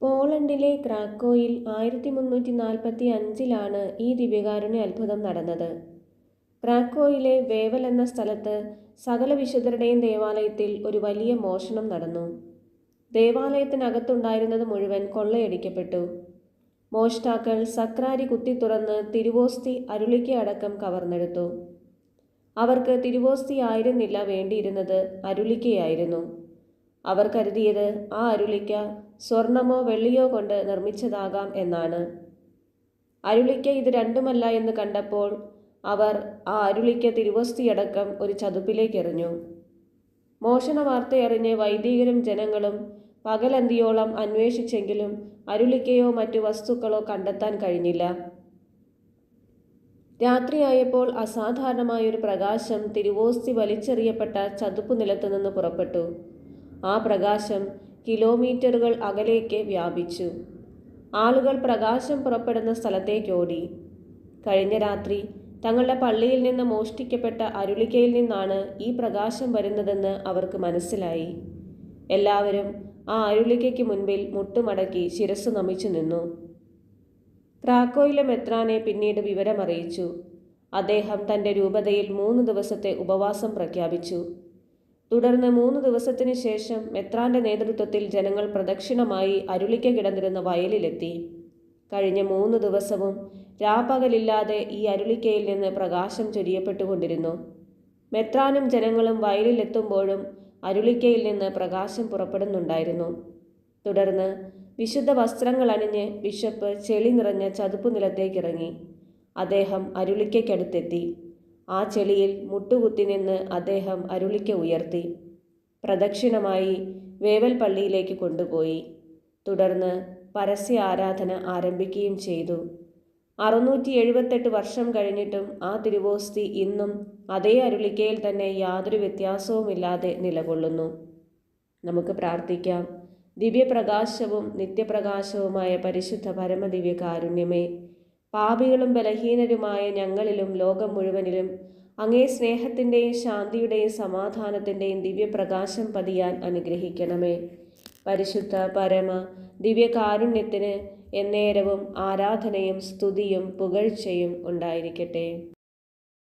പോളണ്ടിലെ ക്രാക്കോയിൽ 1345 ഈ ദിവ്യകാരുണ്യ അത്ഭുതം നടന്നത്. ക്രാക്കോയിലെ വേവൽ എന്ന സ്ഥലത്ത് സകല വിശുദ്ധരുടെയും ദേവാലയത്തിൽ ഒരു വലിയ മോഷണം നടന്നു. ദേവാലയത്തിനകത്തുണ്ടായിരുന്നത് മുഴുവൻ കൊള്ളയടിക്കപ്പെട്ടു. മോഷ്ടാക്കൾ സക്രാരി കുത്തിത്തുറന്ന് തിരുവോസ്തി അരുളിക്ക അടക്കം കവർന്നെടുത്തു. അവർക്ക് തിരുവോസ്തി ആയിരുന്നില്ല വേണ്ടിയിരുന്നത്, അരുളിക്കയായിരുന്നു. അവർ കരുതിയത് ആ അരുളിക്ക സ്വർണമോ വെള്ളിയോ കൊണ്ട് നിർമ്മിച്ചതാകാം എന്നാണ്. അരുളിക്ക ഇത് രണ്ടുമല്ല എന്ന് കണ്ടപ്പോൾ അവർ ആ അരുളിക്ക തിരുവോസ്തിയടക്കം ഒരു ചതുപ്പിലേക്ക് എറിഞ്ഞു. മോഷണ വാർത്തയറിഞ്ഞ് വൈദികരും ജനങ്ങളും പകലന്തിയോളം അന്വേഷിച്ചെങ്കിലും അരുളിക്കയോ മറ്റു വസ്തുക്കളോ കണ്ടെത്താൻ കഴിഞ്ഞില്ല. രാത്രിയായപ്പോൾ അസാധാരണമായൊരു പ്രകാശം തിരുവോസ്തി വലിച്ചെറിയപ്പെട്ട ചതുപ്പു നിലത്തു നിന്ന് പുറപ്പെട്ടു. ആ പ്രകാശം കിലോമീറ്ററുകൾ അകലേക്ക് വ്യാപിച്ചു. ആളുകൾ പ്രകാശം പുറപ്പെടുന്ന സ്ഥലത്തേക്ക് ഓടി. കഴിഞ്ഞ രാത്രി തങ്ങളുടെ പള്ളിയിൽ നിന്ന് മോഷ്ടിക്കപ്പെട്ട അരുളിക്കയിൽ നിന്നാണ് ഈ പ്രകാശം വരുന്നതെന്ന് അവർക്ക് മനസ്സിലായി. എല്ലാവരും ആ അരുളിക്കയ്ക്ക് മുൻപിൽ മുട്ടുമടക്കി ശിരസ്സ് നമിച്ചു നിന്നു. ക്രാക്കോയിലെ മെത്രാനെ പിന്നീട് വിവരമറിയിച്ചു. അദ്ദേഹം തൻ്റെ രൂപതയിൽ 3 ദിവസത്തെ ഉപവാസം പ്രഖ്യാപിച്ചു. തുടർന്ന് 3 ദിവസത്തിനു ശേഷം മെത്രാന്റെ നേതൃത്വത്തിൽ ജനങ്ങൾ പ്രദക്ഷിണമായി അരുളിക്ക കിടന്നിരുന്ന വയലിലെത്തി. കഴിഞ്ഞ 3 ദിവസവും രാപ്പകലില്ലാതെ ഈ അരുളിക്കയിൽ നിന്ന് പ്രകാശം ചൊരിയപ്പെട്ടുകൊണ്ടിരുന്നു. മെത്രാനും ജനങ്ങളും വയലിലെത്തുമ്പോഴും അരുളിക്കയിൽ നിന്ന് പ്രകാശം പുറപ്പെടുന്നുണ്ടായിരുന്നു. തുടർന്ന് വിശുദ്ധ വസ്ത്രങ്ങൾ അണിഞ്ഞ് ബിഷപ്പ് ചെളി നിറഞ്ഞ ചതുപ്പു നിലത്തേക്കിറങ്ങി. അദ്ദേഹം അരുളിക്കയ്ക്കടുത്തെത്തി. ആ ചെളിയിൽ മുട്ടുകുത്തി നിന്ന് അദ്ദേഹം അരുളിക്ക ഉയർത്തി പ്രദക്ഷിണമായി വേവൽ പള്ളിയിലേക്ക് കൊണ്ടുപോയി. തുടർന്ന് പരസ്യ ആരാധന ആരംഭിക്കുകയും ചെയ്തു. 678 വർഷം കഴിഞ്ഞിട്ടും ആ തിരുവോസ്തി ഇന്നും അതേ അരുളിക്കയിൽ തന്നെ യാതൊരു വ്യത്യാസവുമില്ലാതെ നിലകൊള്ളുന്നു. നമുക്ക് പ്രാർത്ഥിക്കാം. ദിവ്യപ്രകാശവും നിത്യപ്രകാശവുമായ പരിശുദ്ധ പരമദിവ്യ കാരുണ്യമേ, പാപികളും ബലഹീനരുമായ ഞങ്ങളിലും ലോകം മുഴുവനിലും അങ്ങേ സ്നേഹത്തിൻ്റെയും ശാന്തിയുടെയും സമാധാനത്തിൻ്റെയും ദിവ്യപ്രകാശം പതിയാൻ അനുഗ്രഹിക്കണമേ. പരിശുദ്ധ പരമ ദിവ്യകാരുണ്യത്തിന് എന്നേരവും ആരാധനയും സ്തുതിയും പുകഴ്ചയും ഉണ്ടായിരിക്കട്ടെ.